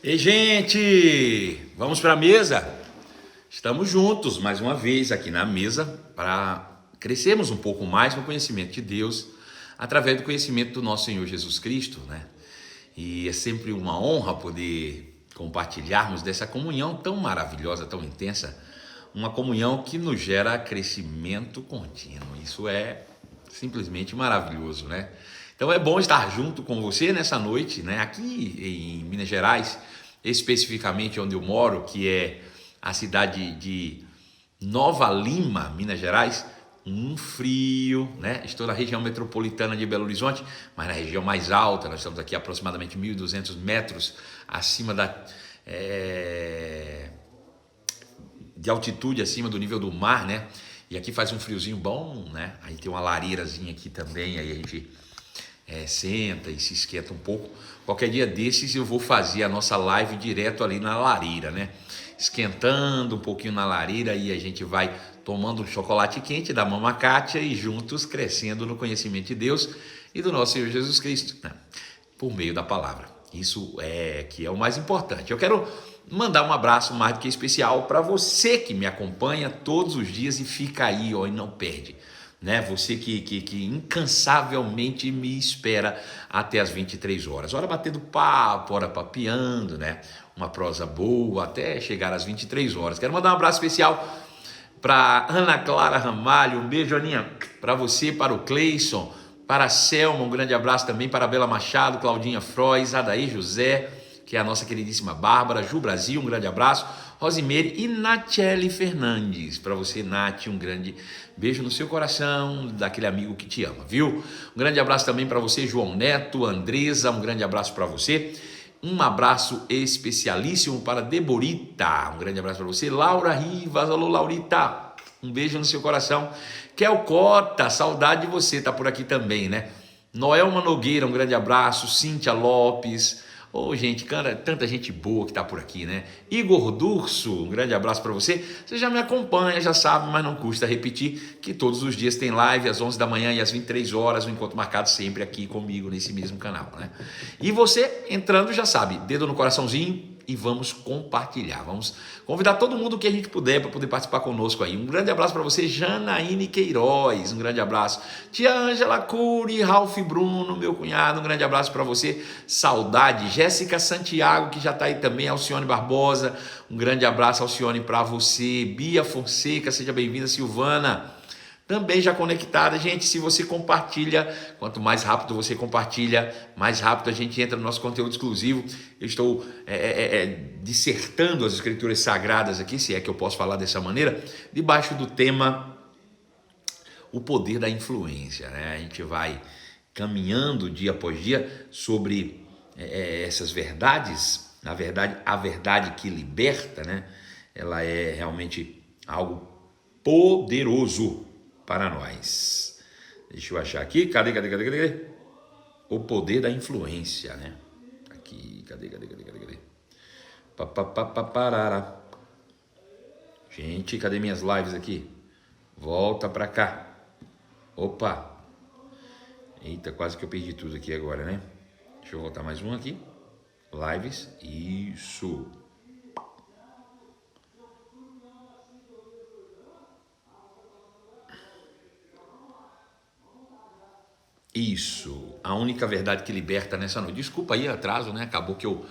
Ei, gente, vamos para a mesa? Estamos juntos mais uma vez aqui na mesa para crescermos um pouco mais no conhecimento de Deus através do conhecimento do nosso Senhor Jesus Cristo, né? E é sempre uma honra poder compartilharmos dessa comunhão tão maravilhosa, tão intensa, uma comunhão que nos gera crescimento contínuo. Isso é simplesmente maravilhoso, né? Então é bom estar junto com você nessa noite, né? Aqui em Minas Gerais, especificamente onde eu moro, que é a cidade de Nova Lima, Minas Gerais, um frio, né? Estou na região metropolitana de Belo Horizonte, mas na região mais alta. Nós estamos aqui aproximadamente 1.200 metros acima de altitude, acima do nível do mar, né? E aqui faz um friozinho bom, né? Aí tem uma lareirazinha aqui também, aí a gente senta e se esquenta um pouco. Qualquer dia desses eu vou fazer a nossa live direto ali na lareira, né? Esquentando um pouquinho na lareira e a gente vai tomando um chocolate quente da Mama Kátia e juntos crescendo no conhecimento de Deus e do nosso Senhor Jesus Cristo, né? Por meio da palavra. Isso é que é o mais importante. Eu quero mandar um abraço mais do que especial para você que me acompanha todos os dias e fica aí, ó, e não perde, né? Você que incansavelmente me espera até as 23 horas. Hora batendo papo, hora papeando, né? Uma prosa boa até chegar às 23 horas. Quero mandar um abraço especial para Ana Clara Ramalho. Um beijo, Aninha, para você, para o Cleison, para a Selma, um grande abraço também, para a Bela Machado, Claudinha Frois, Adair José, que é a nossa queridíssima Bárbara, Ju Brasil, um grande abraço, Rosimeire e Natiele Fernandes. Para você, Nath, um grande beijo no seu coração, daquele amigo que te ama, viu? Um grande abraço também para você, João Neto, Andresa, um grande abraço para você. Um abraço especialíssimo para Deborita, um grande abraço para você. Laura Rivas, alô Laurita, um beijo no seu coração. Kel Cota, saudade de você, tá por aqui também, né? Noelma Nogueira, um grande abraço. Cíntia Lopes, gente, cara, tanta gente boa que tá por aqui, né? Igor Durso, um grande abraço para você. Você já me acompanha, já sabe, mas não custa repetir que todos os dias tem live às 11 da manhã e às 23 horas, um encontro marcado sempre aqui comigo nesse mesmo canal, né? E você entrando já sabe, dedo no coraçãozinho e vamos compartilhar. Vamos convidar todo mundo que a gente puder para poder participar conosco aí. Um grande abraço para você, Janaíne Queiroz, um grande abraço. Tia Ângela Cury, Ralph Bruno, meu cunhado, um grande abraço para você. Saudade. Jéssica Santiago, que já está aí também, Alcione Barbosa, um grande abraço, Alcione, para você. Bia Fonseca, seja bem-vinda. Silvana, também já conectada. Gente, se você compartilha, quanto mais rápido você compartilha, mais rápido a gente entra no nosso conteúdo exclusivo. Eu estou dissertando as escrituras sagradas aqui, se é que eu posso falar dessa maneira, debaixo do tema o poder da influência, né? A gente vai caminhando dia após dia sobre essas verdades. Na verdade, a verdade que liberta, né? Ela é realmente algo poderoso para nós. Deixa eu achar aqui. Cadê? O poder da influência, né? Aqui, cadê? Parará. Gente, cadê minhas lives aqui? Volta pra cá. Opa. Eita, quase que eu perdi tudo aqui agora, né? Deixa eu voltar mais um aqui. Lives. Isso. Isso, a única verdade que liberta nessa noite. Desculpa aí, atraso, né? Acabou que eu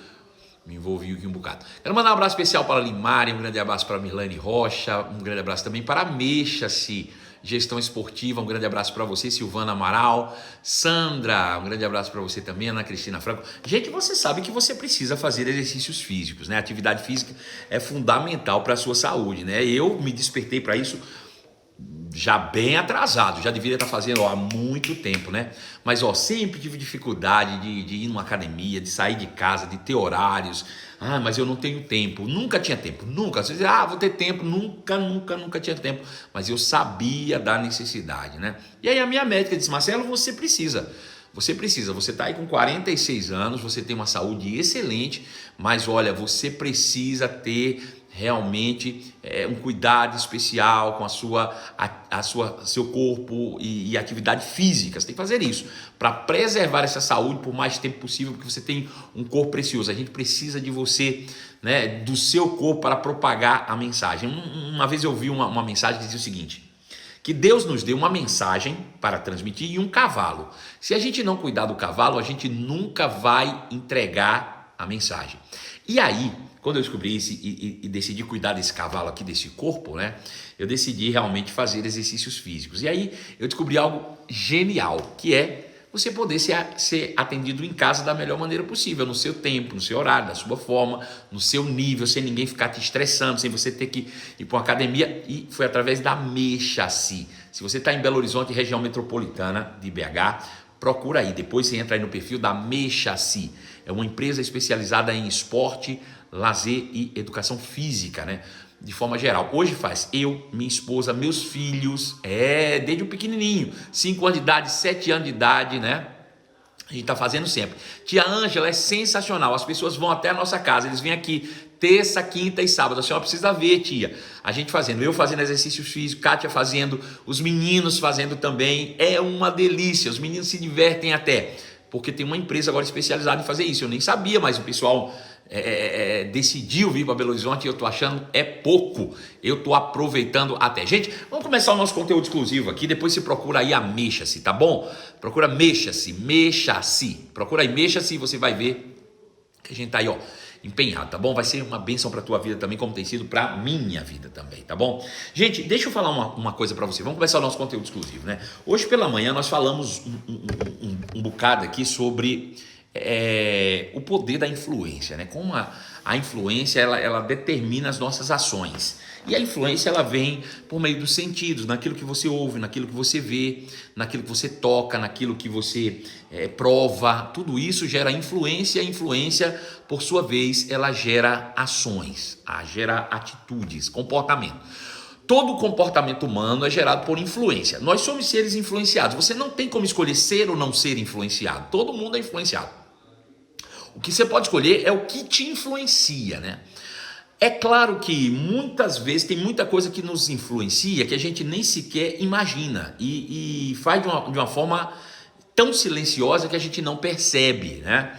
me envolvi aqui um bocado. Quero mandar um abraço especial para a Limária, um grande abraço para a Mirlane Rocha, um grande abraço também para a Mexa-se, Gestão Esportiva, um grande abraço para você, Silvana Amaral, Sandra, um grande abraço para você também, Ana Cristina Franco. Gente, você sabe que você precisa fazer exercícios físicos, né? Atividade física é fundamental para a sua saúde, né? Eu me despertei para isso já bem atrasado, já deveria estar fazendo há muito tempo, né? Mas sempre tive dificuldade de ir numa academia, de sair de casa, de ter horários. Mas eu não tenho tempo, nunca tinha tempo, nunca. Você diz, vou ter tempo, nunca tinha tempo. Mas eu sabia da necessidade, né? E aí a minha médica disse, Marcelo, você precisa, você está aí com 46 anos, você tem uma saúde excelente, mas olha, você precisa ter realmente um cuidado especial com seu corpo e atividade física. Você tem que fazer isso para preservar essa saúde por mais tempo possível, porque você tem um corpo precioso. A gente precisa de você, né, do seu corpo para propagar a mensagem. Uma vez eu vi uma mensagem que dizia o seguinte: que Deus nos deu uma mensagem para transmitir e um cavalo. Se a gente não cuidar do cavalo, a gente nunca vai entregar a mensagem. E aí, quando eu descobri isso e decidi cuidar desse cavalo aqui, desse corpo, né, eu decidi realmente fazer exercícios físicos. E aí eu descobri algo genial, que é você poder ser atendido em casa da melhor maneira possível, no seu tempo, no seu horário, da sua forma, no seu nível, sem ninguém ficar te estressando, sem você ter que ir para uma academia. E foi através da Mexaci. Se você está em Belo Horizonte, região metropolitana de BH, procura aí. Depois você entra aí no perfil da Mexaci. É uma empresa especializada em esporte, lazer e educação física, né? De forma geral. Hoje faz eu, minha esposa, meus filhos, desde o pequenininho, 5 anos de idade, 7 anos de idade, né? A gente tá fazendo sempre. Tia Ângela é sensacional, as pessoas vão até a nossa casa, eles vêm aqui terça, quinta e sábado. A senhora precisa ver, tia. A gente fazendo, eu fazendo exercícios físicos, Kátia fazendo, os meninos fazendo também. É uma delícia, os meninos se divertem até, porque tem uma empresa agora especializada em fazer isso. Eu nem sabia, mas o pessoal decidiu vir para Belo Horizonte e eu tô achando pouco. Eu tô aproveitando até. Gente, vamos começar o nosso conteúdo exclusivo aqui. Depois você procura aí a Mexa-se, tá bom? Procura Mexa-se. Procura aí Mexa-se e você vai ver que a gente tá aí, ó, empenhado, tá bom? Vai ser uma bênção para tua vida também, como tem sido para minha vida também, tá bom? Gente, deixa eu falar uma coisa para você. Vamos começar o nosso conteúdo exclusivo, né? Hoje pela manhã nós falamos um bocado aqui sobre o poder da influência, né? Como a influência ela determina as nossas ações. E a influência ela vem por meio dos sentidos, naquilo que você ouve, naquilo que você vê, naquilo que você toca, naquilo que você prova. Tudo isso gera influência. A influência, por sua vez, ela gera ações, gera atitudes, comportamento. Todo comportamento humano é gerado por influência. Nós somos seres influenciados. Você não tem como escolher ser ou não ser influenciado. Todo mundo é influenciado. O que você pode escolher é o que te influencia, né? É claro que muitas vezes tem muita coisa que nos influencia que a gente nem sequer imagina e faz de uma forma tão silenciosa que a gente não percebe, né?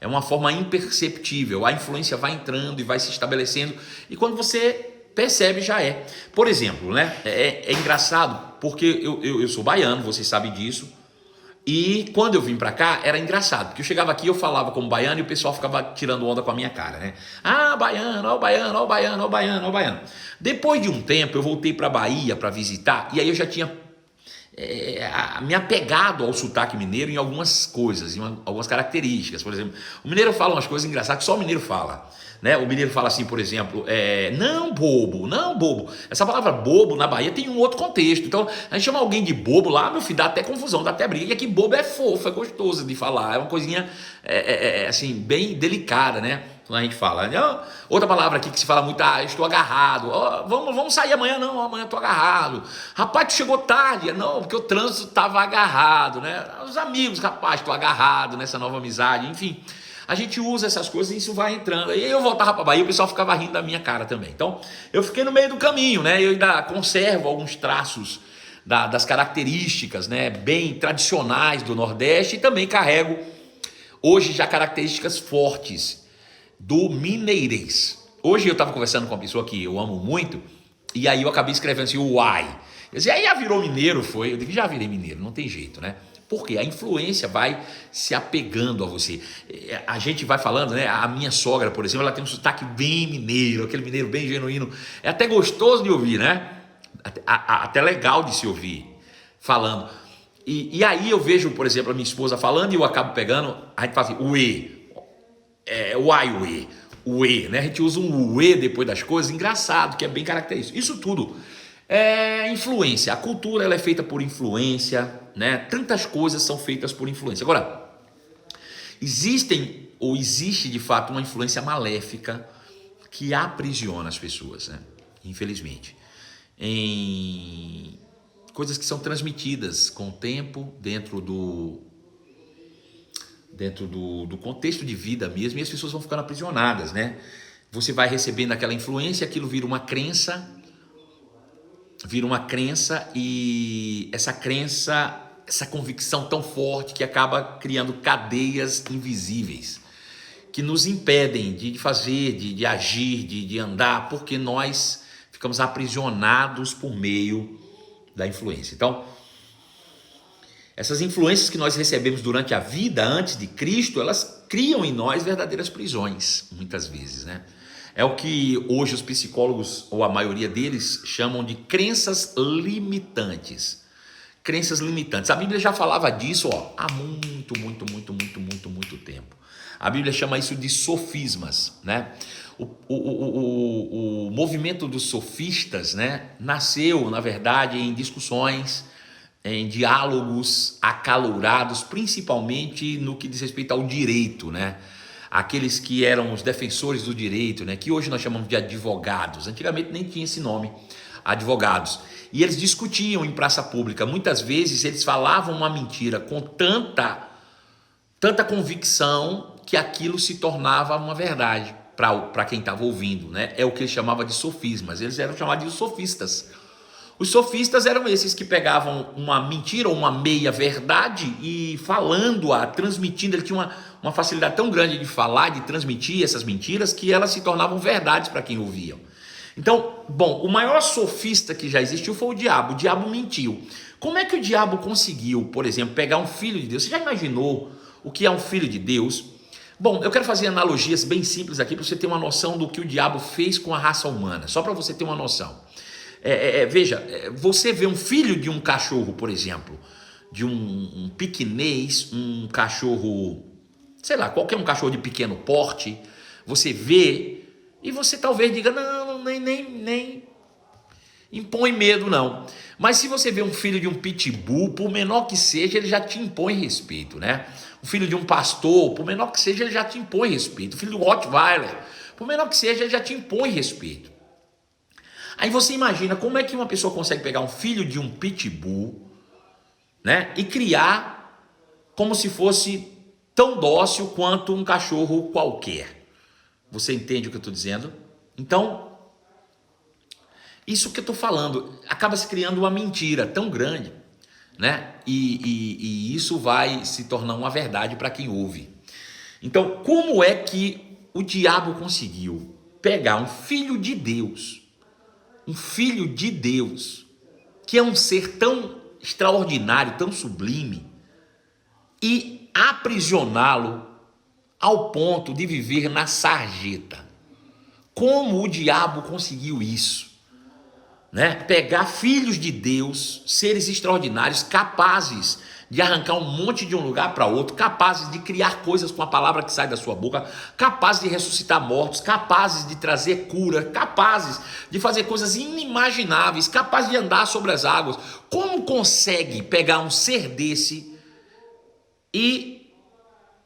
É uma forma imperceptível. A influência vai entrando e vai se estabelecendo e quando você percebe já é. Por exemplo, né? É engraçado porque eu sou baiano, vocês sabem disso. E quando eu vim pra cá, era engraçado, porque eu chegava aqui, eu falava como baiano e o pessoal ficava tirando onda com a minha cara, né? Ah, baiano, ó o baiano, ó o baiano, ó o baiano, ó o baiano. Depois de um tempo, eu voltei pra Bahia pra visitar, e aí eu já tinha me apegado ao sotaque mineiro em algumas coisas, em algumas características. Por exemplo, o mineiro fala umas coisas engraçadas que só o mineiro fala. Né? O mineiro fala assim, por exemplo, não bobo, não bobo. Essa palavra bobo na Bahia tem um outro contexto. Então, a gente chama alguém de bobo lá, meu filho, dá até confusão, dá até briga. E aqui bobo é fofo, é gostoso de falar. É uma coisinha, assim, bem delicada, né? Quando a gente fala. Outra palavra aqui que se fala muito, estou agarrado. Vamos sair amanhã? Não, amanhã estou agarrado. Rapaz, tu chegou tarde. Não, porque o trânsito estava agarrado, né? Os amigos, rapaz, estou agarrado nessa nova amizade, enfim. A gente usa essas coisas e isso vai entrando. E eu voltava para a Bahia, o pessoal ficava rindo da minha cara também. Então, eu fiquei no meio do caminho, né? Eu ainda conservo alguns traços das características, né, bem tradicionais do Nordeste e também carrego hoje já características fortes do mineirês. Hoje eu estava conversando com uma pessoa que eu amo muito e aí eu acabei escrevendo assim, uai. Eu disse, aí já virou mineiro, foi? Eu digo, já virei mineiro, não tem jeito, né? Porque a influência vai se apegando a você. A gente vai falando, né? A minha sogra, por exemplo, ela tem um sotaque bem mineiro, aquele mineiro bem genuíno. É até gostoso de ouvir, né? Até legal de se ouvir falando. E aí eu vejo, por exemplo, a minha esposa falando e eu acabo pegando, a gente fala assim, uê, uai, uê, né? A gente usa um uê depois das coisas, engraçado, que é bem característico. Isso tudo é influência. A cultura ela é feita por influência, né? Tantas coisas são feitas por influência. Agora, existe de fato uma influência maléfica que aprisiona as pessoas, né? Infelizmente, em coisas que são transmitidas com o tempo dentro do contexto de vida mesmo, e as pessoas vão ficando aprisionadas, né? você vai recebendo aquela influência, aquilo vira uma crença e essa crença, essa convicção tão forte que acaba criando cadeias invisíveis que nos impedem de fazer, de agir, de andar, porque nós ficamos aprisionados por meio da influência. Então, essas influências que nós recebemos durante a vida antes de Cristo, elas criam em nós verdadeiras prisões, muitas vezes, né? É o que hoje os psicólogos, ou a maioria deles, chamam de crenças limitantes. Crenças limitantes. A Bíblia já falava disso, há muito tempo. A Bíblia chama isso de sofismas, né? O movimento dos sofistas, né, nasceu, na verdade, em discussões, em diálogos acalorados, principalmente no que diz respeito ao direito, né? Aqueles que eram os defensores do direito, né, que hoje nós chamamos de advogados. Antigamente nem tinha esse nome, advogados. E eles discutiam em praça pública. Muitas vezes eles falavam uma mentira com tanta convicção que aquilo se tornava uma verdade para quem estava ouvindo, né? É o que eles chamavam de sofismas. Eles eram chamados de sofistas. Os sofistas eram esses que pegavam uma mentira ou uma meia-verdade e falando-a, transmitindo. Ele tinha uma facilidade tão grande de falar, de transmitir essas mentiras, que elas se tornavam verdades para quem ouvia. Então, bom, o maior sofista que já existiu foi o diabo. O diabo mentiu. Como é que o diabo conseguiu, por exemplo, pegar um filho de Deus? Você já imaginou o que é um filho de Deus? Bom, eu quero fazer analogias bem simples aqui para você ter uma noção do que o diabo fez com a raça humana, só para você ter uma noção. Veja, você vê um filho de um cachorro, por exemplo, de um piquinês, um cachorro, sei lá, qualquer um cachorro de pequeno porte, você vê e você talvez diga, não, nem impõe medo não. Mas se você vê um filho de um pitbull, por menor que seja, ele já te impõe respeito, né? O filho de um pastor, por menor que seja, ele já te impõe respeito. O filho do Rottweiler, por menor que seja, ele já te impõe respeito. Aí você imagina como é que uma pessoa consegue pegar um filho de um pitbull, né, e criar como se fosse tão dócil quanto um cachorro qualquer. Você entende o que eu estou dizendo? Então, isso que eu estou falando, acaba se criando uma mentira tão grande, né? E isso vai se tornar uma verdade para quem ouve. Então, como é que o diabo conseguiu pegar um filho de Deus, que é um ser tão extraordinário, tão sublime, e aprisioná-lo ao ponto de viver na sarjeta? Como o diabo conseguiu isso? Né? Pegar filhos de Deus, seres extraordinários, capazes de arrancar um monte de um lugar para outro, capazes de criar coisas com a palavra que sai da sua boca, capazes de ressuscitar mortos, capazes de trazer cura, capazes de fazer coisas inimagináveis, capazes de andar sobre as águas. Como consegue pegar um ser desse e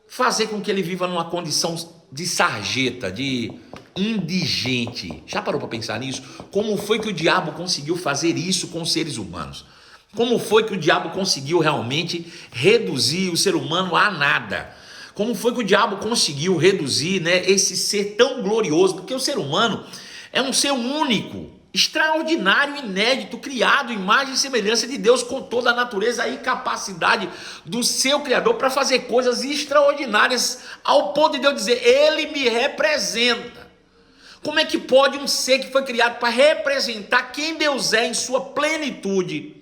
fazer com que ele viva numa condição de sarjeta, de indigente? Já parou para pensar nisso? Como foi que o diabo conseguiu fazer isso com os seres humanos? Como foi que o diabo conseguiu realmente reduzir o ser humano a nada? Como foi que o diabo conseguiu reduzir, né, esse ser tão glorioso? Porque o ser humano é um ser único, extraordinário, inédito, criado, imagem e semelhança de Deus, com toda a natureza e capacidade do seu Criador para fazer coisas extraordinárias, ao ponto de Deus dizer, ele me representa. Como é que pode um ser que foi criado para representar quem Deus é em sua plenitude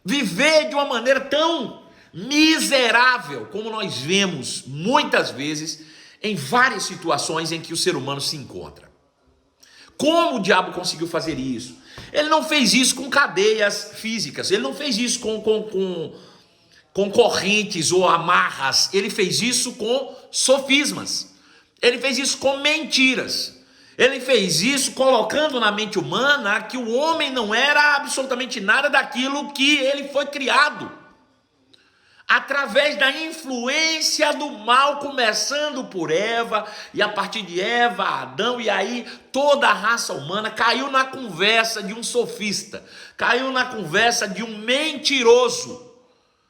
viver de uma maneira tão miserável como nós vemos muitas vezes em várias situações em que o ser humano se encontra? Como o diabo conseguiu fazer isso? Ele não fez isso com cadeias físicas, ele não fez isso com correntes ou amarras, ele fez isso com sofismas, ele fez isso com mentiras. Ele fez isso colocando na mente humana que o homem não era absolutamente nada daquilo que ele foi criado. Através da influência do mal, começando por Eva, e a partir de Eva, Adão, e aí toda a raça humana caiu na conversa de um sofista, caiu na conversa de um mentiroso,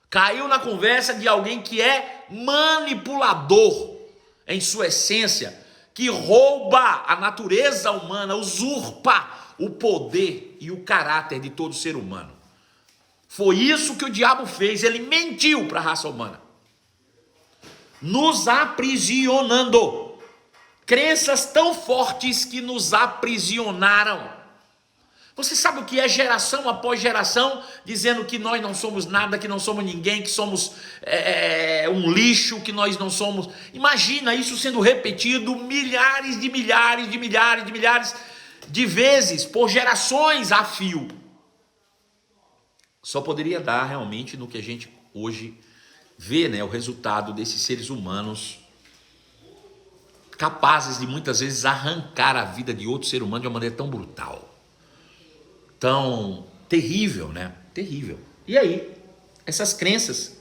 caiu na conversa de alguém que é manipulador em sua essência, que rouba a natureza humana, usurpa o poder e o caráter de todo ser humano. Foi isso que o diabo fez, ele mentiu para a raça humana, nos aprisionando. Crenças tão fortes que nos aprisionaram. Você sabe o que é geração após geração dizendo que nós não somos nada, que não somos ninguém, que somos um lixo, que nós não somos... Imagina isso sendo repetido milhares de vezes, por gerações a fio. Só poderia dar realmente no que a gente hoje vê, né, o resultado desses seres humanos capazes de muitas vezes arrancar a vida de outro ser humano de uma maneira tão brutal. Tão terrível, né? Terrível. E aí, essas crenças,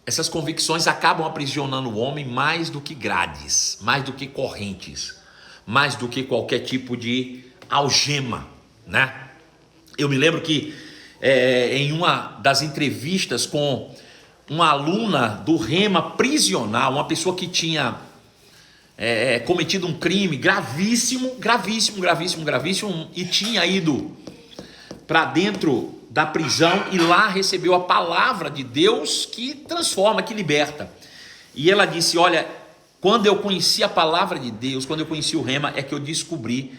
essas convicções acabam aprisionando o homem mais do que grades, mais do que correntes, mais do que qualquer tipo de algema, né? Eu me lembro que em uma das entrevistas com uma aluna do Rema prisional, uma pessoa que tinha cometido um crime gravíssimo, e tinha ido para dentro da prisão e lá recebeu a palavra de Deus que transforma, que liberta. E ela disse, olha, quando eu conheci a palavra de Deus, quando eu conheci o Rema, é que eu descobri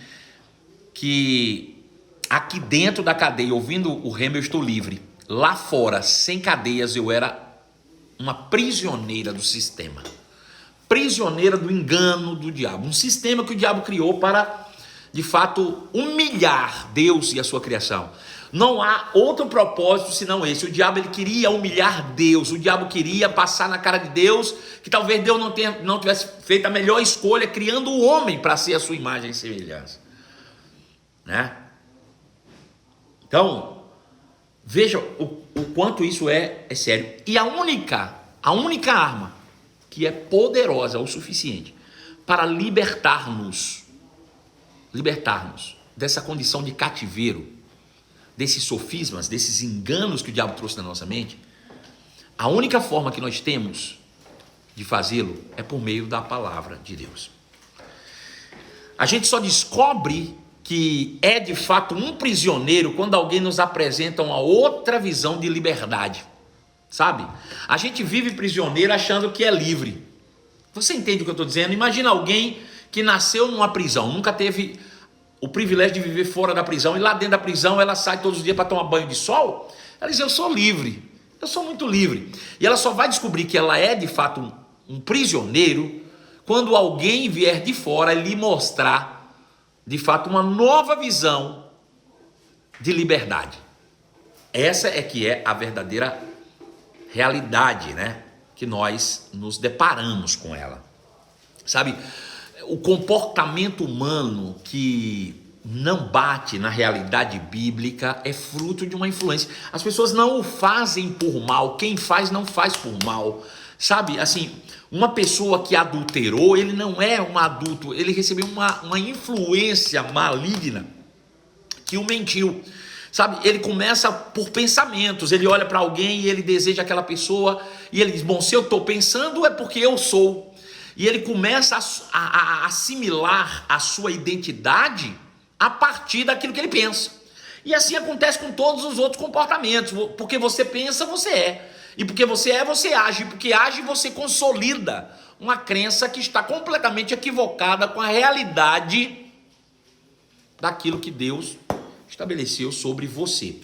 que aqui dentro da cadeia, ouvindo o Rema, eu estou livre. Lá fora, sem cadeias, eu era uma prisioneira do sistema. Prisioneira do engano do diabo. Um sistema que o diabo criou para, de fato, humilhar Deus e a sua criação. Não há outro propósito senão esse. O diabo ele queria humilhar Deus. O diabo queria passar na cara de Deus que talvez Deus não tivesse feito a melhor escolha, criando o homem para ser a sua imagem e semelhança. Né? Então, veja o quanto isso é sério. E a única arma que é poderosa o suficiente para libertar-nos dessa condição de cativeiro, desses sofismas, desses enganos que o diabo trouxe na nossa mente, a única forma que nós temos de fazê-lo é por meio da palavra de Deus. A gente só descobre que é de fato um prisioneiro quando alguém nos apresenta uma outra visão de liberdade. Sabe? A gente vive prisioneiro achando que é livre. Você entende o que eu estou dizendo? Imagina alguém que nasceu numa prisão, nunca teve o privilégio de viver fora da prisão, e lá dentro da prisão ela sai todos os dias para tomar banho de sol. Ela diz, eu sou livre, eu sou muito livre. E ela só vai descobrir que ela é de fato um prisioneiro quando alguém vier de fora e lhe mostrar de fato uma nova visão de liberdade. Essa é que é a verdadeira realidade, né, que nós nos deparamos com ela. Sabe, o comportamento humano que não bate na realidade bíblica é fruto de uma influência. As pessoas não o fazem por mal, quem faz não faz por mal. Sabe, assim, uma pessoa que adulterou, ele não é um adulto, ele recebeu uma influência maligna que o mentiu. Sabe, ele começa por pensamentos, ele olha para alguém e ele deseja aquela pessoa, e ele diz, bom, se eu estou pensando é porque eu sou. E ele começa a assimilar a sua identidade a partir daquilo que ele pensa. E assim acontece com todos os outros comportamentos, porque você pensa, você é. E porque você é, você age. E porque age, você consolida uma crença que está completamente equivocada com a realidade daquilo que Deus estabeleceu sobre você.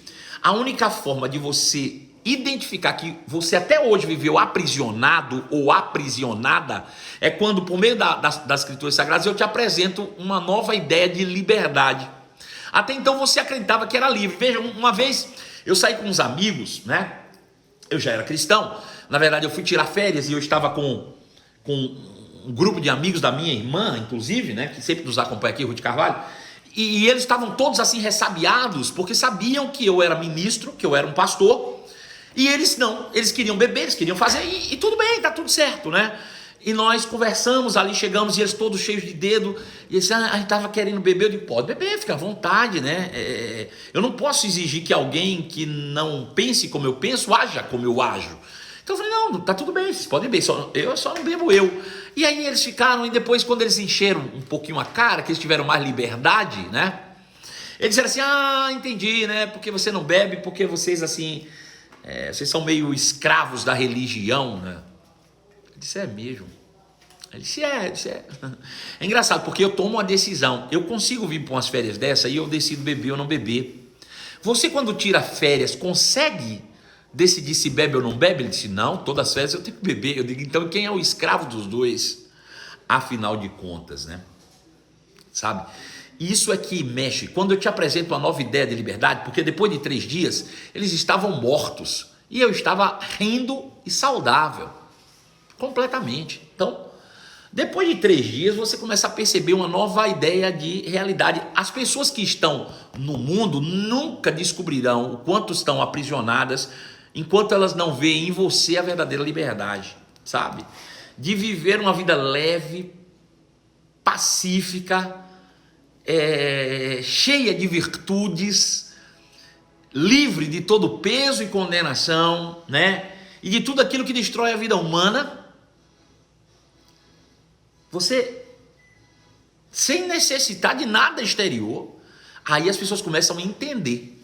A única forma de você identificar que você até hoje viveu aprisionado ou aprisionada é quando, por meio das Escrituras Sagradas, eu te apresento uma nova ideia de liberdade. Até então você acreditava que era livre. Veja, uma vez eu saí com uns amigos, né? Eu já era cristão. Na verdade, eu fui tirar férias e eu estava com um grupo de amigos da minha irmã, inclusive, né? Que sempre nos acompanha aqui, Ruth Carvalho. E eles estavam todos assim ressabiados, porque sabiam que eu era ministro, que eu era um pastor, e eles não, eles queriam beber, eles queriam fazer, e tudo bem, tá tudo certo, né? E nós conversamos ali, chegamos, e eles todos cheios de dedo, e eles a gente estava querendo beber, eu digo, pode beber, fica à vontade, né? Eu não posso exigir que alguém que não pense como eu penso, haja como eu ajo. Então eu falei, não, tá tudo bem, vocês podem beber, eu só não bebo eu. E aí eles ficaram, e depois quando eles encheram um pouquinho a cara, que eles tiveram mais liberdade, né? Eles disseram assim, entendi, né? Porque você não bebe, porque vocês assim, vocês são meio escravos da religião, né? Eu disse, é mesmo. Ele disse, é. É engraçado, porque eu tomo uma decisão. Eu consigo vir para umas férias dessa e eu decido beber ou não beber. Você, quando tira férias, consegue decidir se bebe ou não bebe? Ele disse, não, todas as férias eu tenho que beber. Eu digo, então quem é o escravo dos dois? Afinal de contas, né? Sabe? Isso é que mexe. Quando eu te apresento uma nova ideia de liberdade, porque depois de 3 dias, eles estavam mortos. E eu estava rindo e saudável. Completamente. Então, depois de 3 dias, você começa a perceber uma nova ideia de realidade. As pessoas que estão no mundo nunca descobrirão o quanto estão aprisionadas enquanto elas não veem em você a verdadeira liberdade, sabe? De viver uma vida leve, pacífica, cheia de virtudes, livre de todo peso e condenação, né? E de tudo aquilo que destrói a vida humana. Você, sem necessitar de nada exterior, aí as pessoas começam a entender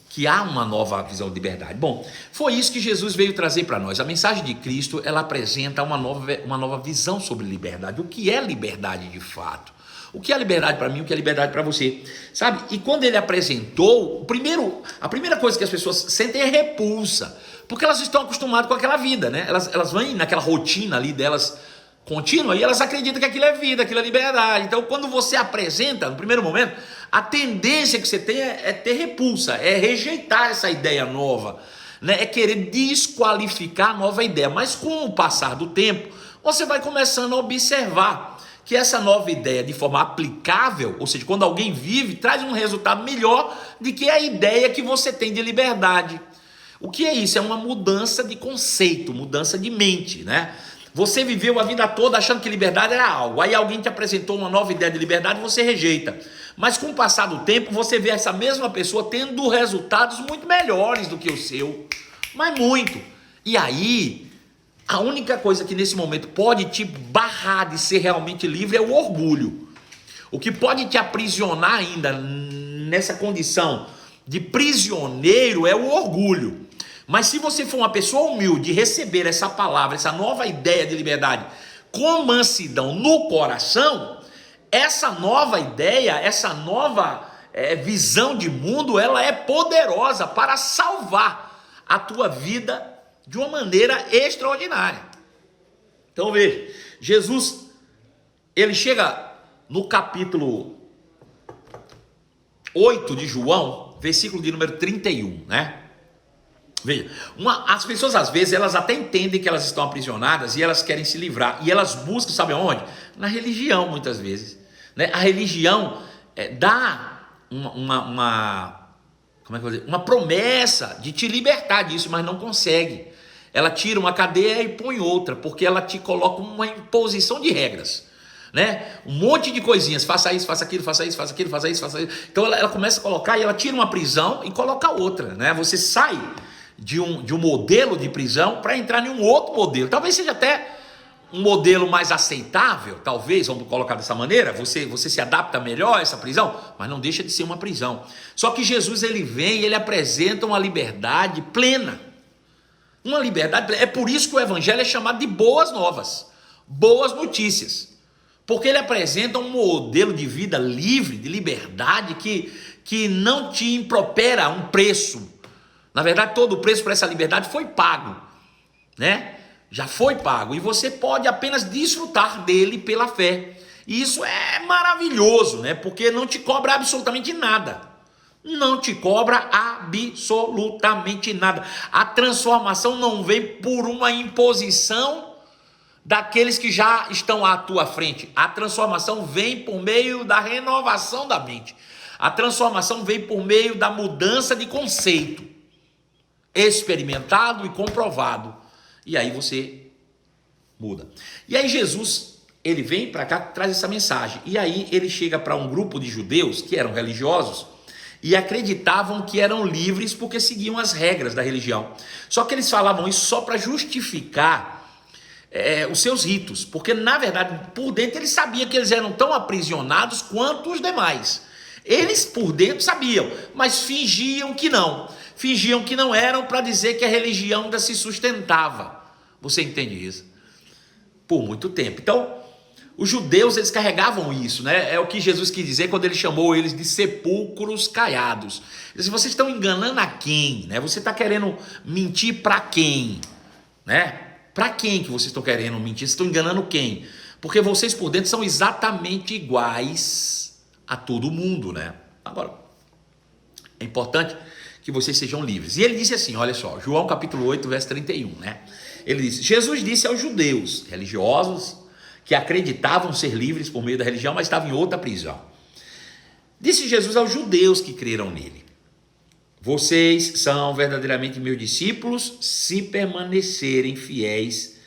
que há uma nova visão de liberdade. Bom, foi isso que Jesus veio trazer para nós. A mensagem de Cristo, ela apresenta uma nova visão sobre liberdade. O que é liberdade de fato? O que é liberdade para mim, o que é liberdade para você? Sabe? E quando ele apresentou, a primeira coisa que as pessoas sentem é repulsa, porque elas estão acostumadas com aquela vida, né? Elas vão naquela rotina ali delas contínua e elas acreditam que aquilo é vida, aquilo é liberdade. Então, quando você apresenta, no primeiro momento, a tendência que você tem é ter repulsa, é rejeitar essa ideia nova, né? É querer desqualificar a nova ideia. Mas com o passar do tempo, você vai começando a observar que essa nova ideia, de forma aplicável, ou seja, quando alguém vive, traz um resultado melhor do que a ideia que você tem de liberdade. O que é isso? É uma mudança de conceito, mudança de mente, né? Você viveu a vida toda achando que liberdade era algo, aí alguém te apresentou uma nova ideia de liberdade e você rejeita. Mas com o passar do tempo, você vê essa mesma pessoa tendo resultados muito melhores do que o seu, mas muito. E aí, a única coisa que nesse momento pode te barrar de ser realmente livre é o orgulho. O que pode te aprisionar ainda nessa condição de prisioneiro é o orgulho. Mas se você for uma pessoa humilde, receber essa palavra, essa nova ideia de liberdade com mansidão no coração, essa nova ideia, essa nova visão de mundo, ela é poderosa para salvar a tua vida de uma maneira extraordinária. Então veja, Jesus, ele chega no capítulo 8 de João, versículo de número 31, né? Veja, as pessoas às vezes elas até entendem que elas estão aprisionadas e elas querem se livrar, e elas buscam, sabe onde? Na religião, muitas vezes, né? A religião dá como é que eu vou dizer? Uma promessa de te libertar disso, mas não consegue. Ela tira uma cadeia e põe outra, porque ela te coloca uma imposição de regras, né? Um monte de coisinhas, faça isso, faça aquilo, faça isso, faça aquilo, faça isso, faça isso. Então ela começa a colocar e ela tira uma prisão e coloca outra, né? Você sai de um modelo de prisão para entrar em um outro modelo. Talvez seja até um modelo mais aceitável, talvez, vamos colocar dessa maneira, você se adapta melhor a essa prisão, mas não deixa de ser uma prisão. Só que Jesus, ele vem e ele apresenta uma liberdade plena. Uma liberdade plena. É por isso que o evangelho é chamado de boas novas, boas notícias. Porque ele apresenta um modelo de vida livre, de liberdade, que não te impropera um preço. Na verdade, todo o preço para essa liberdade foi pago, né? Já foi pago, e você pode apenas desfrutar dele pela fé. E isso é maravilhoso, né? Porque não te cobra absolutamente nada. Não te cobra absolutamente nada. A transformação não vem por uma imposição daqueles que já estão à tua frente. A transformação vem por meio da renovação da mente. A transformação vem por meio da mudança de conceito, experimentado e comprovado. E aí você muda. E aí Jesus, ele vem para cá, traz essa mensagem. E aí ele chega para um grupo de judeus que eram religiosos e acreditavam que eram livres porque seguiam as regras da religião. Só que eles falavam isso só para justificar os seus ritos, porque na verdade por dentro ele sabia que eles eram tão aprisionados quanto os demais. Eles por dentro sabiam, mas fingiam que não eram, para dizer que a religião ainda se sustentava. Você entende isso? Por muito tempo. Então, os judeus, eles carregavam isso, né? É o que Jesus quis dizer quando ele chamou eles de sepulcros caiados. Ele disse, vocês estão enganando a quem, né? Você está querendo mentir para quem, né? Para quem que vocês estão querendo mentir? Vocês estão enganando quem? Porque vocês por dentro são exatamente iguais a todo mundo, né? Agora, é importante que vocês sejam livres. E ele disse assim, olha só, João capítulo 8, verso 31, né? Ele disse, Jesus disse aos judeus religiosos que acreditavam ser livres por meio da religião, mas estavam em outra prisão. Disse Jesus aos judeus que creram nele, vocês são verdadeiramente meus discípulos se permanecerem fiéis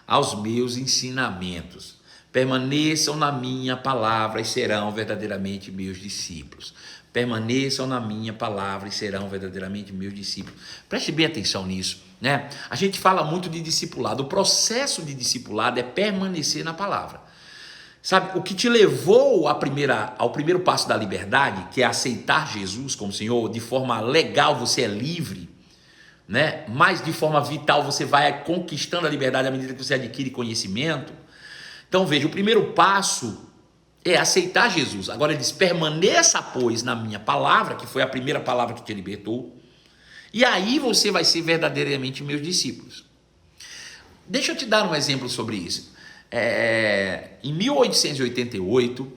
aos meus ensinamentos. Permaneçam na minha palavra e serão verdadeiramente meus discípulos. Permaneçam na minha palavra e serão verdadeiramente meus discípulos. Preste bem atenção nisso, né? A gente fala muito de discipulado. O processo de discipulado é permanecer na palavra. Sabe, o que te levou ao primeiro passo da liberdade, que é aceitar Jesus como Senhor, de forma legal você é livre, né? Mas de forma vital você vai conquistando a liberdade à medida que você adquire conhecimento. Então veja, o primeiro passo é aceitar Jesus. Agora ele diz, permaneça, pois, na minha palavra, que foi a primeira palavra que te libertou, e aí você vai ser verdadeiramente meus discípulos. Deixa eu te dar um exemplo sobre isso. Em 1888,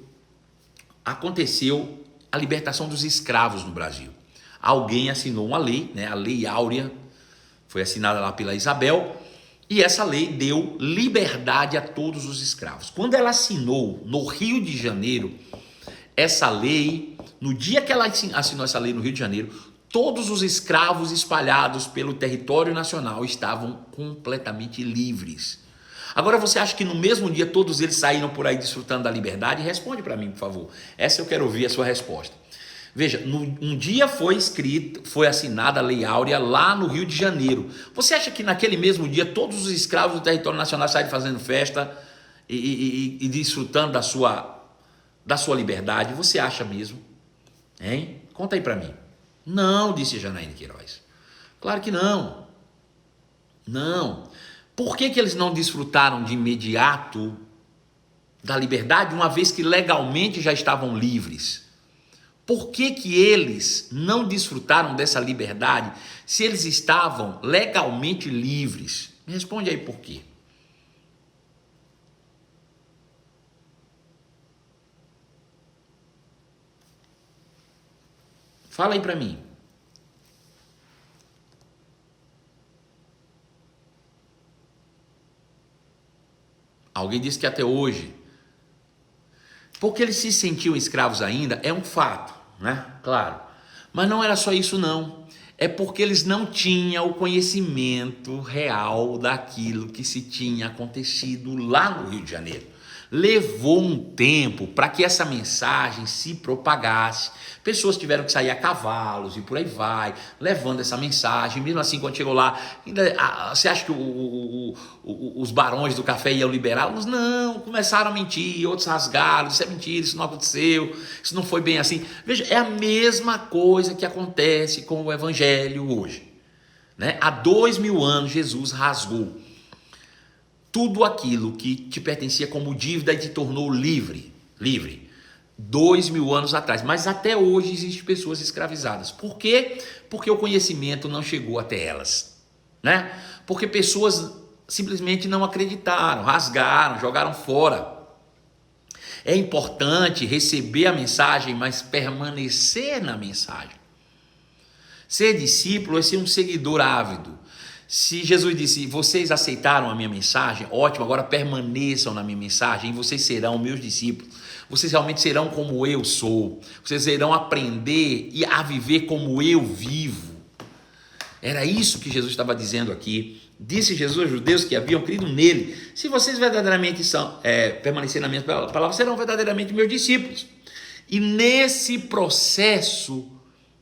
aconteceu a libertação dos escravos no Brasil. Alguém assinou uma lei, né, a Lei Áurea, foi assinada lá pela Isabel, e essa lei deu liberdade a todos os escravos. Quando ela assinou no Rio de Janeiro, essa lei, no dia que ela assinou essa lei no Rio de Janeiro, todos os escravos espalhados pelo território nacional estavam completamente livres. Agora você acha que no mesmo dia todos eles saíram por aí desfrutando da liberdade? Responde para mim, por favor. Essa eu quero ouvir a sua resposta. Veja, um dia foi assinada a Lei Áurea lá no Rio de Janeiro. Você acha que naquele mesmo dia todos os escravos do território nacional saíram fazendo festa e desfrutando da sua liberdade? Você acha mesmo? Hein? Conta aí para mim. Não, disse Janaína Queiroz. Claro que não. Não. Por que eles não desfrutaram de imediato da liberdade, uma vez que legalmente já estavam livres? Por que eles não desfrutaram dessa liberdade se eles estavam legalmente livres? Me responde aí por quê. Fala aí para mim. Alguém disse que até hoje. Porque eles se sentiam escravos ainda, é um fato, né? Claro. Mas não era só isso não. É porque eles não tinham o conhecimento real daquilo que se tinha acontecido lá no Rio de Janeiro. Levou um tempo para que essa mensagem se propagasse. Pessoas tiveram que sair a cavalos e por aí vai, levando essa mensagem. Mesmo assim, quando chegou lá, você acha que os barões do café iam liberá-los? Não, começaram a mentir, outros rasgaram, isso é mentira, isso não aconteceu, isso não foi bem assim. Veja, é a mesma coisa que acontece com o evangelho hoje, né? Há 2000 anos Jesus rasgou tudo aquilo que te pertencia como dívida e te tornou livre. 2000 anos atrás, mas até hoje existem pessoas escravizadas. Por quê? Porque o conhecimento não chegou até elas, né? Porque pessoas simplesmente não acreditaram, rasgaram, jogaram fora. É importante receber a mensagem, mas permanecer na mensagem. Ser discípulo é ser um seguidor ávido. Se Jesus disse, vocês aceitaram a minha mensagem, ótimo, agora permaneçam na minha mensagem e vocês serão meus discípulos. Vocês realmente serão como eu sou. Vocês irão aprender e a viver como eu vivo. Era isso que Jesus estava dizendo aqui. Disse Jesus aos judeus que haviam crido nele. Se vocês verdadeiramente permanecerem na minha palavra, serão verdadeiramente meus discípulos. E nesse processo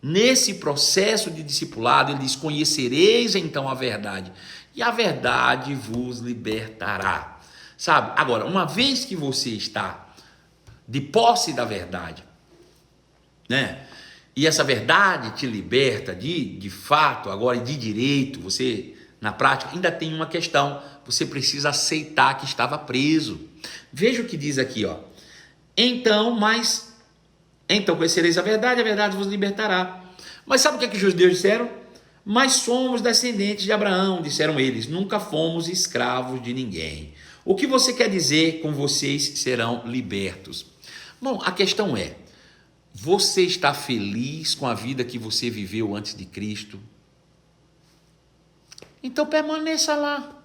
de discipulado, ele diz, conhecereis então a verdade, e a verdade vos libertará. Sabe? Agora, uma vez que você está de posse da verdade, né? E essa verdade te liberta de fato, agora de direito, você, na prática, ainda tem uma questão, você precisa aceitar que estava preso. Veja o que diz aqui, ó. Então conhecereis a verdade vos libertará. Mas sabe o que é que os judeus disseram? Mas somos descendentes de Abraão, disseram eles, nunca fomos escravos de ninguém. O que você quer dizer com vocês serão libertos? Bom, a questão é, você está feliz com a vida que você viveu antes de Cristo? Então permaneça lá,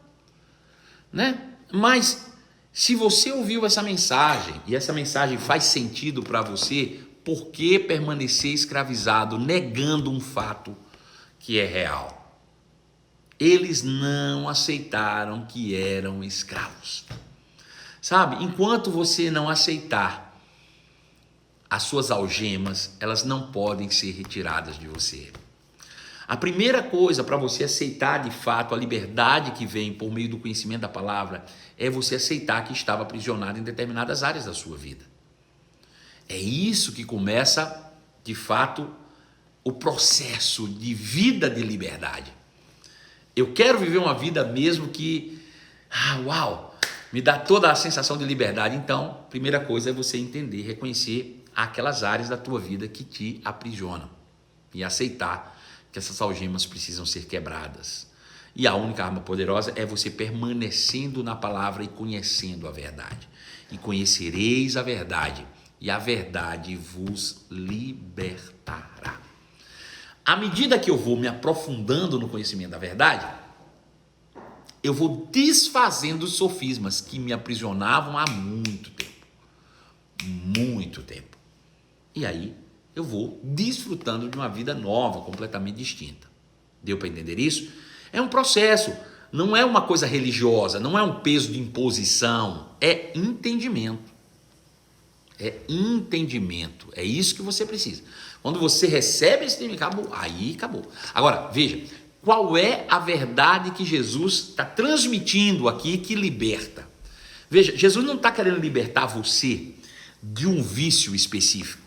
né? Mas se você ouviu essa mensagem e essa mensagem faz sentido para você, por que permanecer escravizado, negando um fato que é real? Eles não aceitaram que eram escravos. Sabe, enquanto você não aceitar as suas algemas, elas não podem ser retiradas de você. A primeira coisa para você aceitar de fato a liberdade que vem por meio do conhecimento da palavra é você aceitar que estava aprisionado em determinadas áreas da sua vida. É isso que começa, de fato, o processo de vida de liberdade. Eu quero viver uma vida mesmo que, me dá toda a sensação de liberdade. Então, a primeira coisa é você entender, reconhecer aquelas áreas da tua vida que te aprisionam e aceitar que essas algemas precisam ser quebradas. E a única arma poderosa é você permanecendo na palavra e conhecendo a verdade. E conhecereis a verdade, e a verdade vos libertará. À medida que eu vou me aprofundando no conhecimento da verdade, eu vou desfazendo os sofismas que me aprisionavam há muito tempo. Muito tempo. E aí eu vou desfrutando de uma vida nova, completamente distinta. Deu para entender isso? É um processo, não é uma coisa religiosa, não é um peso de imposição, é entendimento. É entendimento, é isso que você precisa. Quando você recebe esse entendimento, acabou. Agora, veja, qual é a verdade que Jesus está transmitindo aqui que liberta? Veja, Jesus não está querendo libertar você de um vício específico.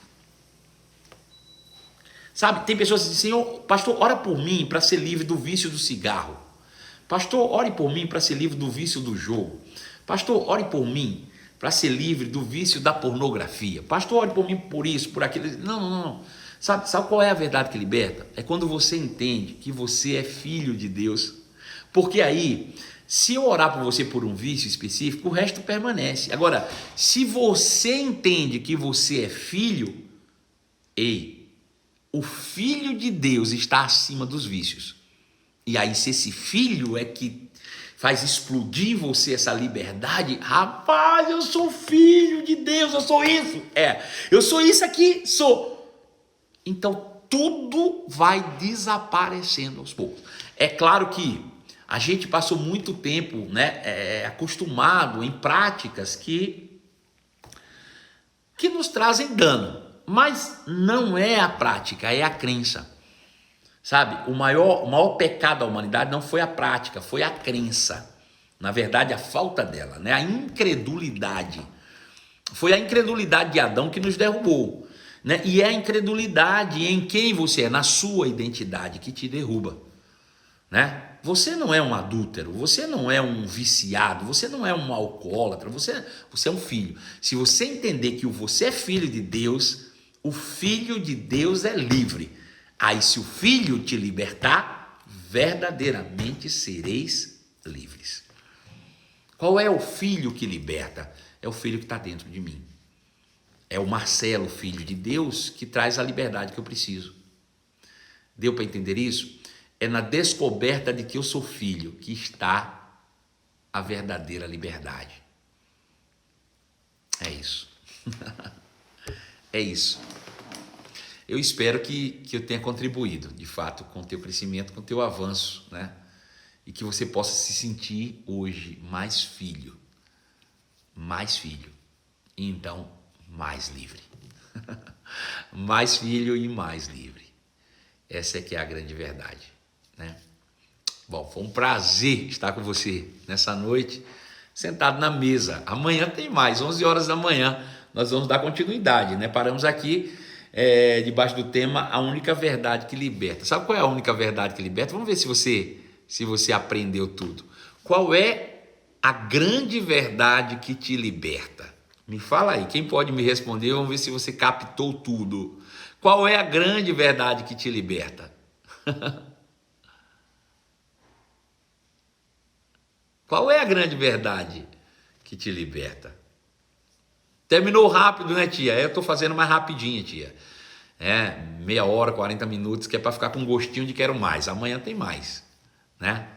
Sabe, tem pessoas que dizem, Senhor, pastor, ora por mim para ser livre do vício do cigarro. Pastor, ore por mim para ser livre do vício do jogo. Pastor, ore por mim para ser livre do vício da pornografia. Pastor, ore por mim por isso, por aquilo. Não. Sabe qual é a verdade que liberta? É quando você entende que você é filho de Deus. Porque aí, se eu orar por você por um vício específico, o resto permanece. Agora, se você entende que você é filho, o filho de Deus está acima dos vícios. E aí, se esse filho é que faz explodir em você essa liberdade, rapaz, eu sou filho de Deus, eu sou isso. Eu sou isso aqui, sou. Então, tudo vai desaparecendo aos poucos. É claro que a gente passou muito tempo, né, acostumado em práticas que nos trazem dano. Mas não é a prática, é a crença. Sabe, o maior pecado da humanidade não foi a prática, foi a crença. Na verdade, a falta dela, né? A incredulidade. Foi a incredulidade de Adão que nos derrubou, né? E é a incredulidade em quem você é, na sua identidade, que te derruba, né? Você não é um adúltero, você não é um viciado, você não é um alcoólatra, você é um filho. Se você entender que você é filho de Deus, o filho de Deus é livre. Aí, se o filho te libertar, verdadeiramente sereis livres. Qual é o filho que liberta? É o filho que está dentro de mim. É o Marcelo, filho de Deus, que traz a liberdade que eu preciso. Deu para entender isso? É na descoberta de que eu sou filho que está a verdadeira liberdade. É isso. É isso. Eu espero que eu tenha contribuído, de fato, com o teu crescimento, com o teu avanço, né? E que você possa se sentir hoje mais filho, e então mais livre. Mais filho e mais livre. Essa é que é a grande verdade, né? Bom, foi um prazer estar com você nessa noite, sentado na mesa. Amanhã tem mais, 11 horas da manhã, nós vamos dar continuidade, né? Paramos aqui debaixo do tema A Única Verdade que Liberta. Sabe qual é a única verdade que liberta? Vamos ver se você aprendeu tudo. Qual é a grande verdade que te liberta? Me fala aí, quem pode me responder? Vamos ver se você captou tudo. Qual é a grande verdade que te liberta? Qual é a grande verdade que te liberta? Terminou rápido, né, tia? Eu estou fazendo mais rapidinho, tia. Meia hora, 40 minutos, que é para ficar com gostinho de quero mais. Amanhã tem mais, né?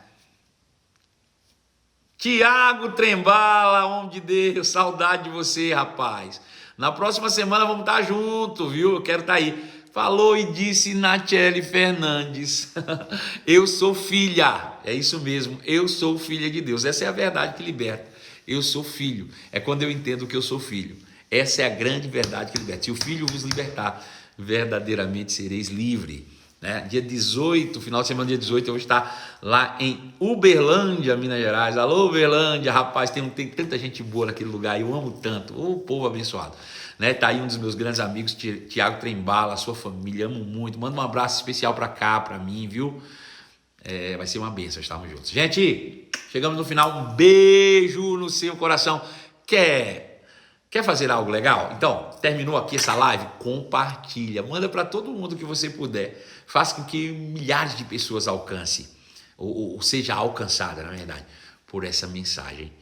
Tiago Trembala, homem de Deus, saudade de você, rapaz. Na próxima semana vamos estar junto, viu? Eu quero estar aí. Falou e disse Natiele Fernandes. Eu sou filha. É isso mesmo, eu sou filha de Deus. Essa é a verdade que liberta. Eu sou filho. É quando eu entendo que eu sou filho. Essa é a grande verdade que liberta. Se o filho vos libertar, verdadeiramente sereis livre. Né? Dia 18, final de semana, dia 18, eu vou estar lá em Uberlândia, Minas Gerais. Alô, Uberlândia, rapaz, tem tanta gente boa naquele lugar, eu amo tanto, o povo abençoado. Né? Tá aí um dos meus grandes amigos, Tiago Trembala, sua família, amo muito. Manda um abraço especial para cá, para mim, viu? Vai ser uma bênção estarmos juntos. Gente, chegamos no final, um beijo no seu coração. Quer fazer algo legal? Então, terminou aqui essa live? Compartilha, manda para todo mundo que você puder. Faça com que milhares de pessoas alcancem, ou seja alcançada, na verdade, por essa mensagem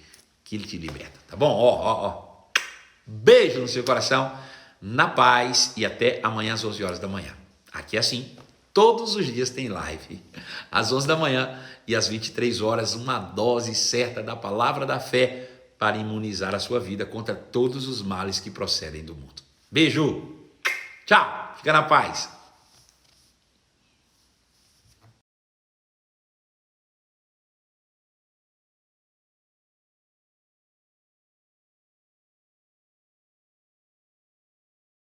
que ele te liberta. Tá bom? Beijo no seu coração, na paz e até amanhã às 11 horas da manhã. Aqui é assim, todos os dias tem live. Às 11 da manhã e às 23 horas, uma dose certa da palavra da fé para imunizar a sua vida contra todos os males que procedem do mundo. Beijo, tchau, fica na paz.